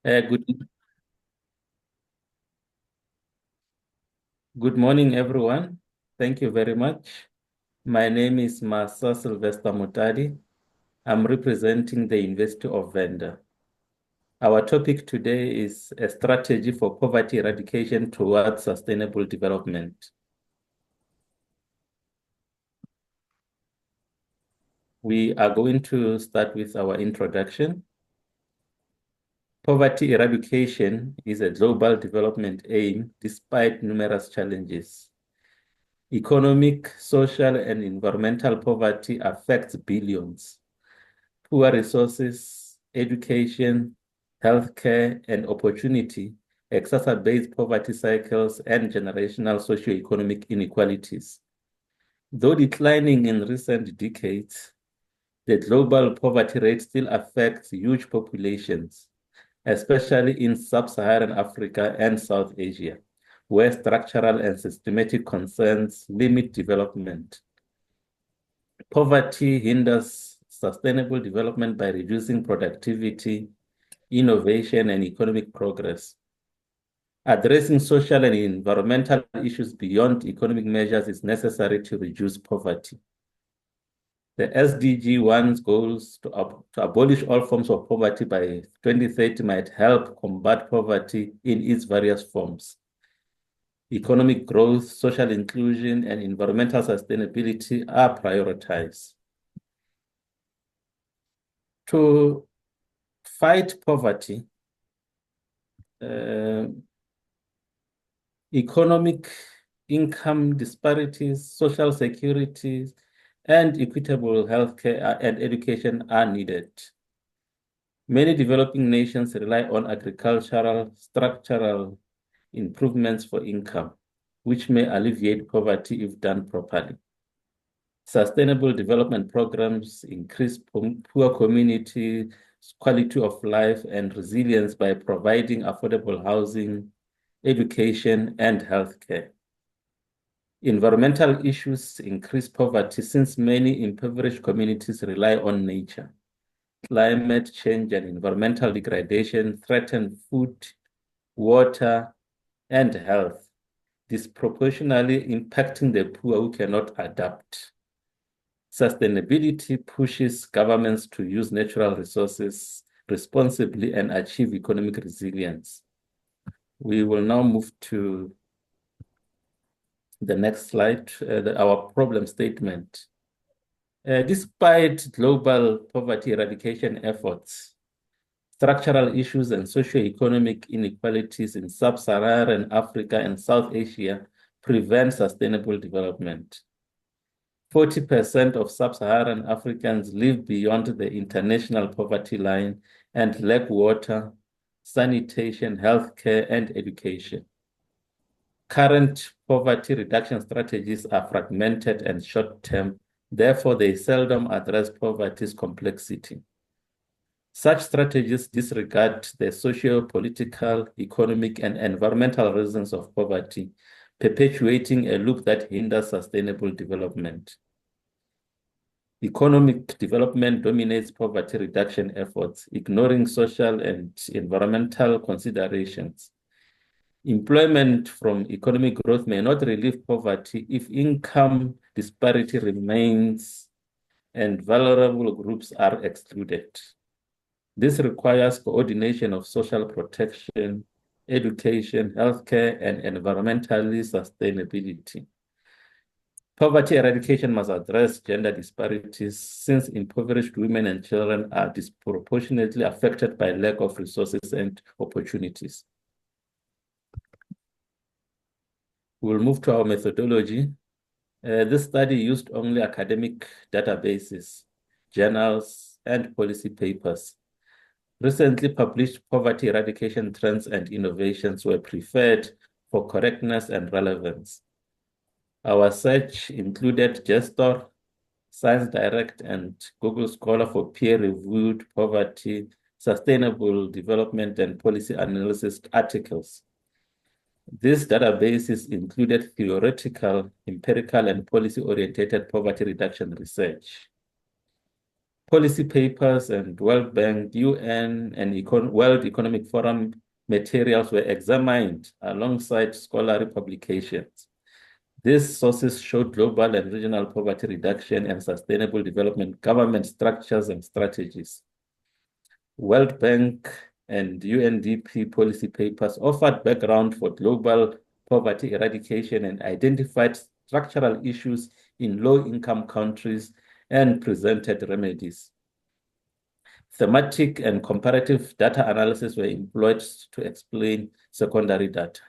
Uh, good, good morning, everyone. Thank you very much. My name is Masa Sylvester Motadi. I'm representing the University of Venda. Our topic today is a strategy for poverty eradication towards sustainable development. We are going to start with our introduction. Poverty eradication is a global development aim despite numerous challenges. Economic, social, and environmental poverty affects billions. Poor resources, education, healthcare, and opportunity exacerbate poverty cycles and generational socio-economic inequalities. Though declining in recent decades, the global poverty rate still affects huge populations, especially in sub-Saharan Africa and South Asia, where structural and systematic concerns limit development. Poverty hinders sustainable development by reducing productivity, innovation, and economic progress. Addressing social and environmental issues beyond economic measures is necessary to reduce poverty. The SDG 1's goals to abolish all forms of poverty by 2030 might help combat poverty in its various forms. Economic growth, social inclusion, and environmental sustainability are prioritized. To fight poverty, uh, economic income disparities, social security, and equitable healthcare and education are needed. Many developing nations rely on agricultural structural improvements for income, which may alleviate poverty if done properly. Sustainable development programs increase poor community quality of life and resilience by providing affordable housing, education, and healthcare. Environmental issues increase poverty since many impoverished communities rely on nature. Climate change and environmental degradation threaten food, water, and health, disproportionately impacting the poor who cannot adapt. Sustainability pushes governments to use natural resources responsibly and achieve economic resilience. We will now move to the next slide, our problem statement. Despite global poverty eradication efforts, structural issues and socio-economic inequalities in sub-Saharan Africa and South Asia prevent sustainable development. 40% of sub-Saharan Africans live beyond the international poverty line and lack water, sanitation, healthcare, and education. Current poverty reduction strategies are fragmented and short-term, therefore they seldom address poverty's complexity. Such strategies disregard the socio-political, economic, and environmental reasons of poverty, perpetuating a loop that hinders sustainable development. Economic development dominates poverty reduction efforts, ignoring social and environmental considerations. Employment from economic growth may not relieve poverty if income disparity remains and vulnerable groups are excluded. This requires coordination of social protection, education, healthcare, and environmentally sustainability. Poverty eradication must address gender disparities since impoverished women and children are disproportionately affected by lack of resources and opportunities. We'll move to our methodology. This study used only academic databases, journals, and policy papers. Recently published poverty eradication trends and innovations were preferred for correctness and relevance. Our search included Gestor, Science Direct, and Google Scholar for peer-reviewed poverty, sustainable development, and policy analysis articles. These databases included theoretical, empirical, and policy-oriented poverty reduction research. Policy papers and World Bank, UN, and World Economic Forum materials were examined alongside scholarly publications. These sources showed global and regional poverty reduction and sustainable development government structures and strategies. World Bank and UNDP policy papers offered background for global poverty eradication and identified structural issues in low-income countries and presented remedies. Thematic and comparative data analysis were employed to explain secondary data.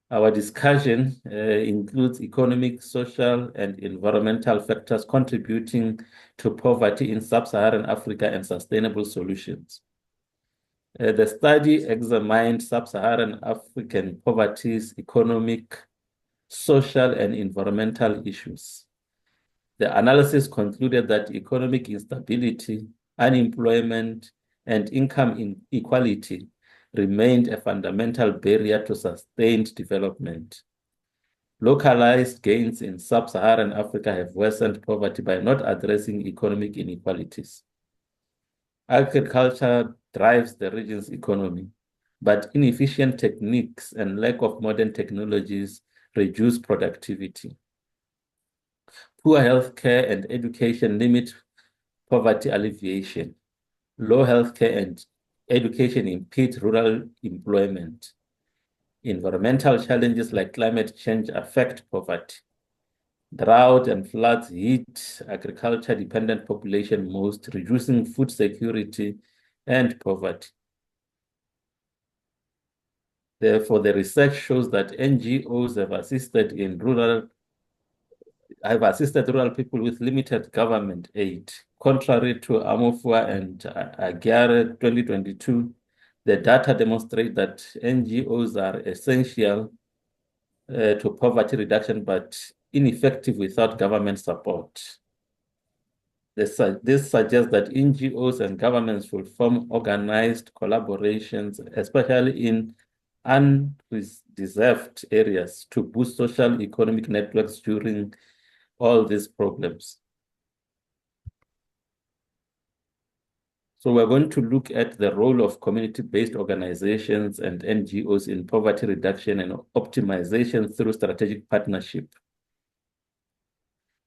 Our discussion includes economic, social, and environmental factors contributing to poverty in sub-Saharan Africa and sustainable solutions. The study examined sub-Saharan African poverty's economic, social, and environmental issues. The analysis concluded that economic instability, unemployment, and income inequality remained a fundamental barrier to sustained development. Localized gains in sub-Saharan Africa have worsened poverty by not addressing economic inequalities. Agriculture drives the region's economy, but inefficient techniques and lack of modern technologies reduce productivity. Poor healthcare and education limit poverty alleviation. Low healthcare and education impede rural employment. Environmental challenges like climate change affect poverty. Drought and floods hit agriculture-dependent population most, reducing food security and poverty. Therefore, the research shows that NGOs have assisted rural people with limited government aid. Contrary to Amofua and Aguirre 2022, the data demonstrate that NGOs are essential to poverty reduction, but ineffective without government support. This suggests that NGOs and governments should form organized collaborations, especially in undeserved areas, to boost social economic networks during all these problems. So we're going to look at the role of community-based organizations and NGOs in poverty reduction and optimization through strategic partnership.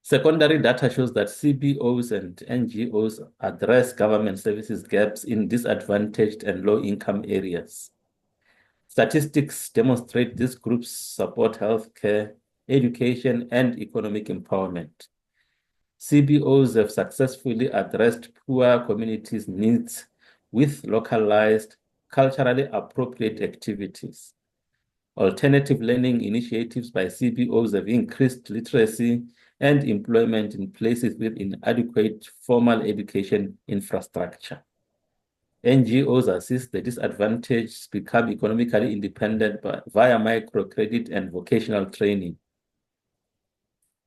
Secondary data shows that CBOs and NGOs address government services gaps in disadvantaged and low-income areas. Statistics demonstrate these groups support healthcare, education, and economic empowerment. CBOs have successfully addressed poor communities' needs with localized, culturally appropriate activities. Alternative learning initiatives by CBOs have increased literacy and employment in places with inadequate formal education infrastructure. NGOs assist the disadvantaged become economically independent via microcredit and vocational training.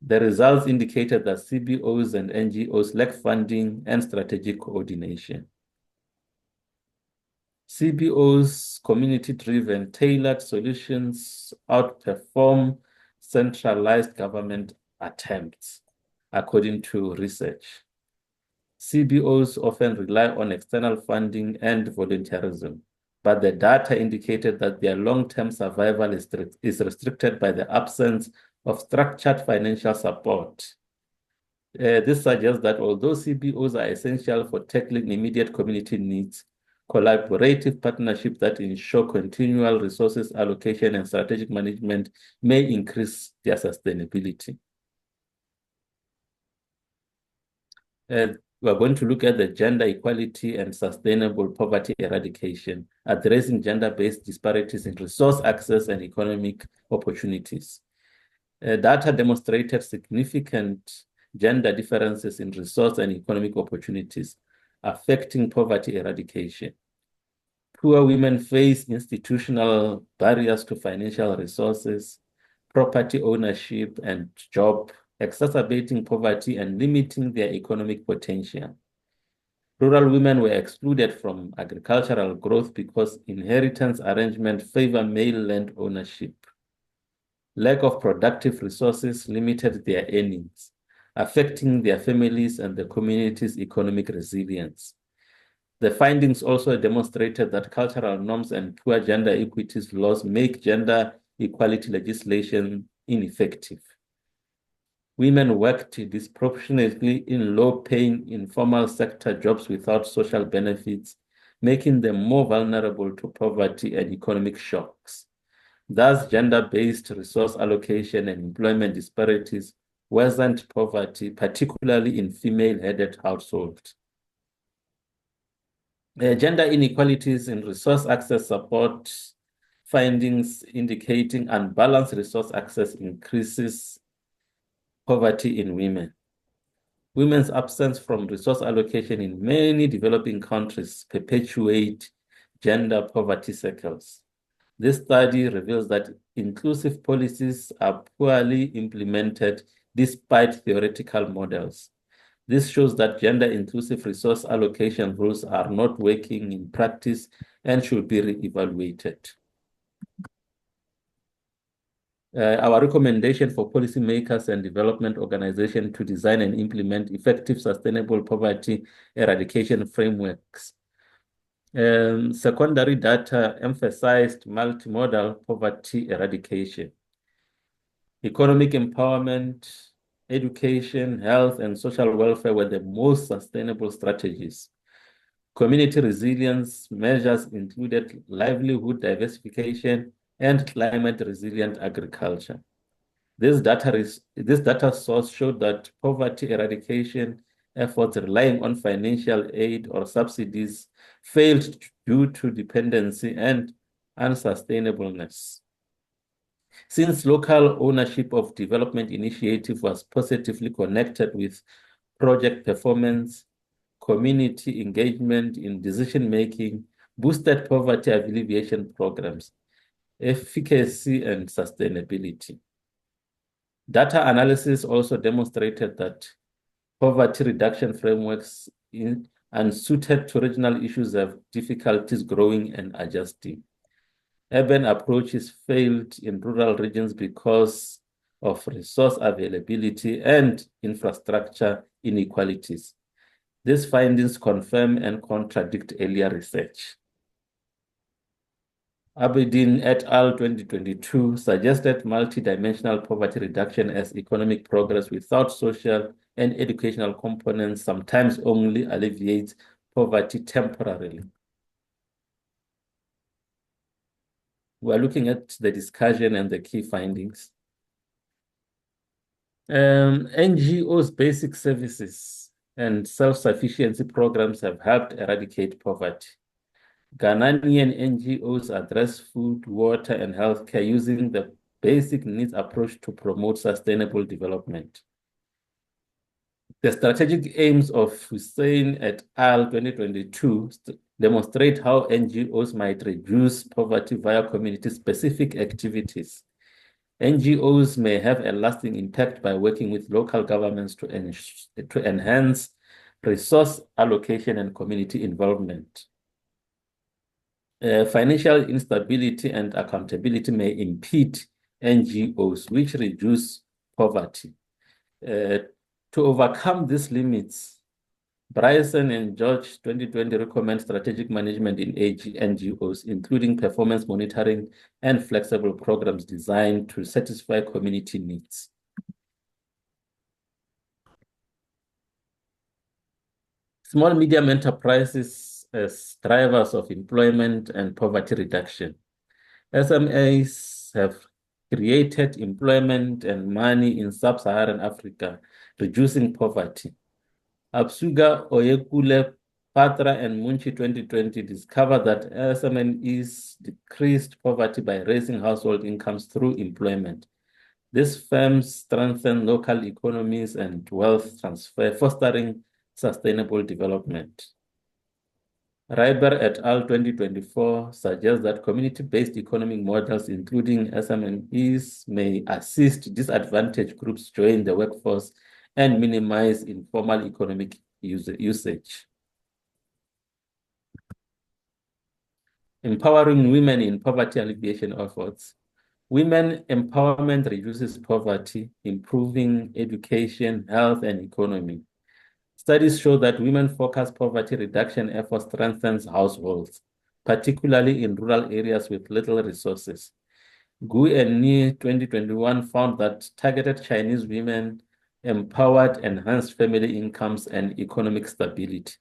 The results indicated that CBOs and NGOs lack funding and strategic coordination. CBOs' community-driven, tailored solutions outperform centralized government attempts, according to research. CBOs often rely on external funding and volunteerism, but the data indicated that their long-term survival is restricted by the absence of structured financial support. This suggests that although CBOs are essential for tackling immediate community needs, collaborative partnerships that ensure continual resources allocation and strategic management may increase their sustainability. We're going to look at the gender equality and sustainable poverty eradication, addressing gender-based disparities in resource access and economic opportunities. Data demonstrated significant gender differences in resource and economic opportunities, affecting poverty eradication. Poor women face institutional barriers to financial resources, property ownership, and job, exacerbating poverty and limiting their economic potential. Rural women were excluded from agricultural growth because inheritance arrangements favor male land ownership. Lack of productive resources limited their earnings. affecting their families and the community's economic resilience. The findings also demonstrated that cultural norms and poor gender equities laws make gender equality legislation ineffective. Women worked disproportionately in low-paying informal sector jobs without social benefits, making them more vulnerable to poverty and economic shocks. Thus, gender-based resource allocation and employment disparities worsened poverty, particularly in female-headed households. Gender inequalities in resource access support findings indicating unbalanced resource access increases poverty in women. Women's absence from resource allocation in many developing countries perpetuate gender poverty cycles. This study reveals that inclusive policies are poorly implemented despite theoretical models. This shows that gender-inclusive resource allocation rules are not working in practice and should be re-evaluated. Our recommendation for policymakers and development organizations to design and implement effective sustainable poverty eradication frameworks. Secondary data emphasized multimodal poverty eradication. Economic empowerment, education, health, and social welfare were the most sustainable strategies. Community resilience measures included livelihood diversification and climate-resilient agriculture. This data source showed that poverty eradication efforts relying on financial aid or subsidies failed due to dependency and unsustainableness. Since local ownership of development initiative was positively connected with project performance, community engagement in decision-making, boosted poverty alleviation programs, efficacy, and sustainability. Data analysis also demonstrated that poverty reduction frameworks unsuited to regional issues have difficulties growing and adjusting. Urban approaches failed in rural regions because of resource availability and infrastructure inequalities. These findings confirm and contradict earlier research. Abedin et al. 2022 suggested multidimensional poverty reduction as economic progress without social and educational components sometimes only alleviates poverty temporarily. We're looking at the discussion and the key findings. NGOs' basic services and self-sufficiency programs have helped eradicate poverty. Ghanaian NGOs address food, water, and healthcare using the basic needs approach to promote sustainable development. The strategic aims of Hussein et al. 2022 demonstrate how NGOs might reduce poverty via community-specific activities. NGOs may have a lasting impact by working with local governments to enhance resource allocation and community involvement. Financial instability and accountability may impede NGOs, which reduce poverty. To overcome these limits, Bryson and George 2020 recommend strategic management in NGOs, including performance monitoring and flexible programs designed to satisfy community needs. Small medium enterprises as drivers of employment and poverty reduction. SMEs have created employment and money in sub-Saharan Africa, reducing poverty. Absuga, Oyekule, Patra, and Munchi 2020 discovered that SMEs decreased poverty by raising household incomes through employment. These firms strengthen local economies and wealth transfer, fostering sustainable development. Reiber et al. 2024 suggests that community-based economic models, including SMEs, may assist disadvantaged groups join the workforce and minimize informal economic usage. Empowering women in poverty alleviation efforts. Women empowerment reduces poverty, improving education, health, and economy. Studies show that women-focused poverty reduction efforts strengthens households, particularly in rural areas with little resources. Gu and Ni 2021 found that targeted Chinese women empowered enhanced family incomes and economic stability.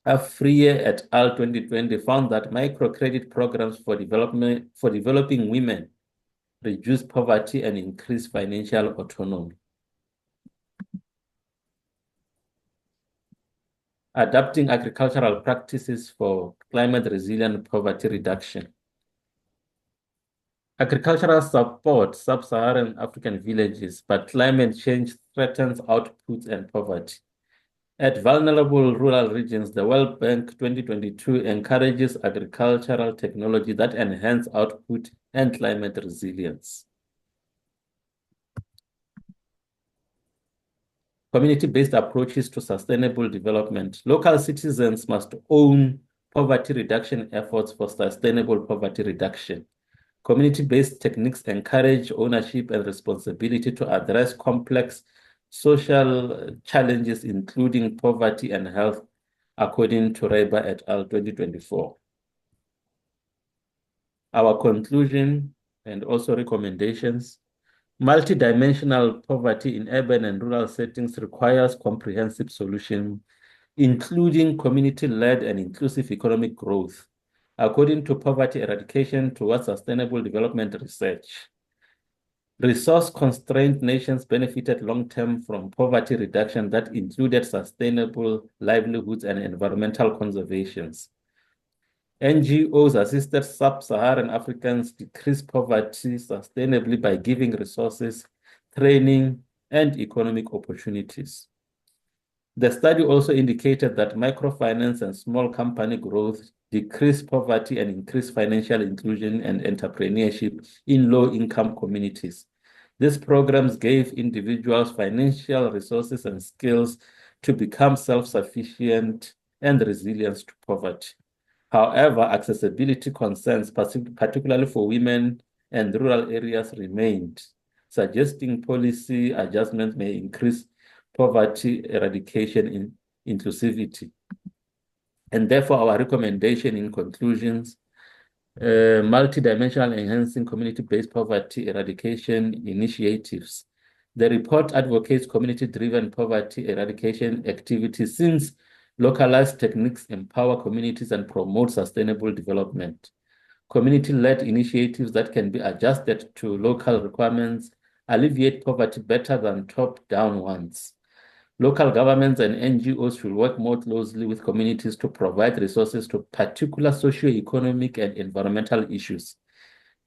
Afriye et al. 2020 found that microcredit programs for developing women reduce poverty and increase financial autonomy. Adapting agricultural practices for climate-resilient poverty reduction. Agricultural support sub-Saharan African villages, but climate change threatens output and poverty. At vulnerable rural regions, the World Bank 2022 encourages agricultural technology that enhance output and climate resilience. Community-based approaches to sustainable development. Local citizens must own poverty reduction efforts for sustainable poverty reduction. Community-based techniques encourage ownership and responsibility to address complex social challenges, including poverty and health, according to Reiber et al. 2024. Our conclusion and also recommendations. Multidimensional poverty in urban and rural settings requires comprehensive solutions, including community-led and inclusive economic growth, according to Poverty Eradication towards Sustainable Development Research. Resource-constrained nations benefited long-term from poverty reduction that included sustainable livelihoods and environmental conservations. NGOs assisted sub-Saharan Africans decrease poverty sustainably by giving resources, training, and economic opportunities. The study also indicated that microfinance and small company growth decrease poverty and increase financial inclusion and entrepreneurship in low-income communities. These programs gave individuals financial resources and skills to become self-sufficient and resilient to poverty. However, accessibility concerns, particularly for women and rural areas, remained, suggesting policy adjustments may increase poverty eradication in inclusivity. And therefore, our recommendation in conclusions, multidimensional enhancing community-based poverty eradication initiatives. The report advocates community-driven poverty eradication activities since localized techniques empower communities and promote sustainable development. Community-led initiatives that can be adjusted to local requirements alleviate poverty better than top-down ones. Local governments and NGOs should work more closely with communities to provide resources to particular socio-economic and environmental issues,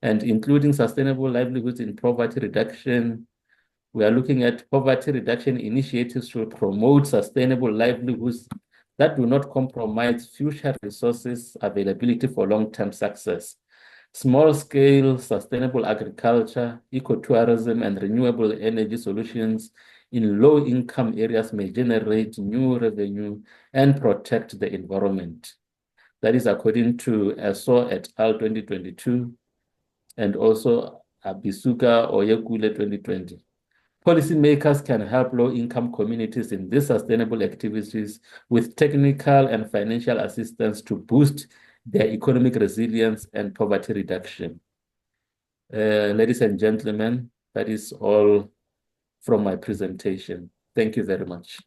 and including sustainable livelihoods in poverty reduction. We are looking at poverty reduction initiatives to promote sustainable livelihoods that do not compromise future resources availability for long-term success. Small-scale sustainable agriculture, ecotourism, and renewable energy solutions in low-income areas may generate new revenue and protect the environment. That is according to Eso et al. 2022 and also Abisuga Oyekule 2020. Policymakers can help low-income communities in these sustainable activities with technical and financial assistance to boost their economic resilience and poverty reduction. Ladies and gentlemen, that is all from my presentation. Thank you very much.